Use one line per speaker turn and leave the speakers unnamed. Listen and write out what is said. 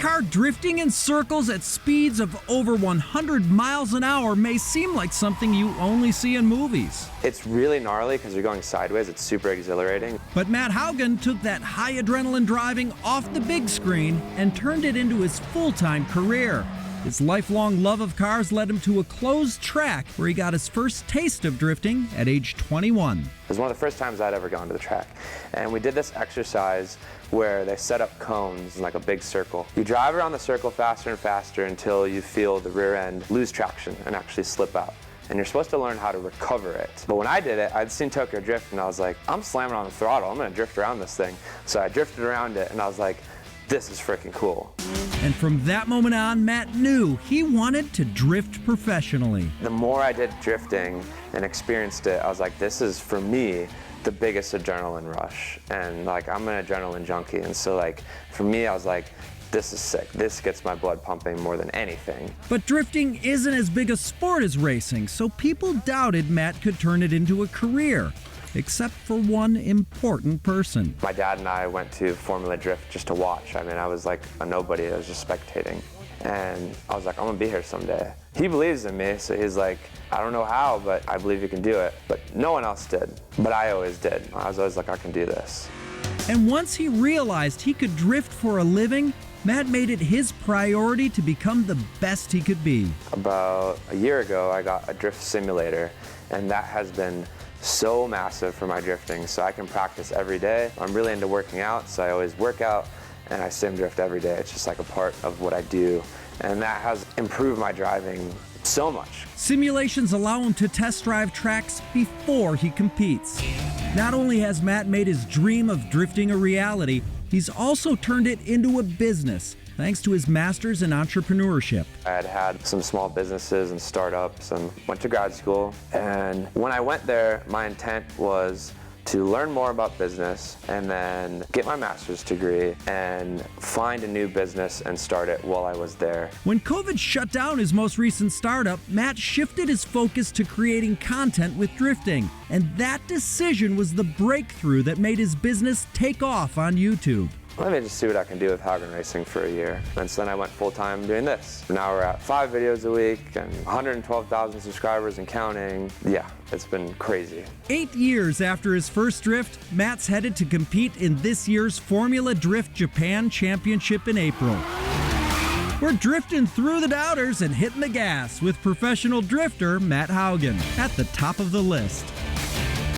car drifting in circles at speeds of over 100 miles an hour may seem like something you only see in movies.
It's really gnarly because you're going sideways. It's super exhilarating.
But Matt Haugen took that high adrenaline driving off the big screen and turned it into his full-time career. His lifelong love of cars led him to a closed track where he got his first taste of drifting at age 21.
It was one of the first times I'd ever gone to the track. And we did this exercise where they set up cones in like a big circle. You drive around the circle faster and faster until you feel the rear end lose traction and actually slip out. And you're supposed to learn how to recover it. But when I did it, I'd seen Tokyo Drift and I was like, I'm slamming on the throttle, I'm gonna drift around this thing. So I drifted around it and I was like, this is freaking cool.
And from that moment on, Matt knew he wanted to drift professionally.
The more I did drifting and experienced it, I was like, this is, for me, the biggest adrenaline rush. And like, I'm an adrenaline junkie. And so like, for me, I was like, this is sick. This gets my blood pumping more than anything.
But drifting isn't as big a sport as racing, so people doubted Matt could turn it into a career. Except for one important person.
My dad and I went to Formula Drift just to watch. I mean, I was like a nobody, I was just spectating. And I was like, I'm gonna be here someday. He believes in me, so he's like, I don't know how, but I believe you can do it. But no one else did, but I always did. I was always like, I can do this.
And once he realized he could drift for a living, Matt made it his priority to become the best he could be.
About a year ago, I got a drift simulator, and that has been so massive for my drifting, so I can practice every day. I'm really into working out, so I always work out and I sim drift every day. It's just like a part of what I do, and that has improved my driving so much.
Simulations allow him to test drive tracks before he competes. Not only has Matt made his dream of drifting a reality, he's also turned it into a business, thanks to his master's in entrepreneurship.
I had some small businesses and startups and went to grad school. And when I went there, my intent was to learn more about business and then get my master's degree and find a new business and start it while I was there.
When COVID shut down his most recent startup, Matt shifted his focus to creating content with drifting. And that decision was the breakthrough that made his business take off on YouTube.
Let me just see what I can do with Haugen Racing for a year. And so then I went full-time doing this. Now we're at 5 videos a week and 112,000 subscribers and counting. Yeah, it's been crazy.
8 years after his first drift, Matt's headed to compete in this year's Formula Drift Japan Championship in April. We're drifting through the doubters and hitting the gas with professional drifter Matt Haugen at the top of the list.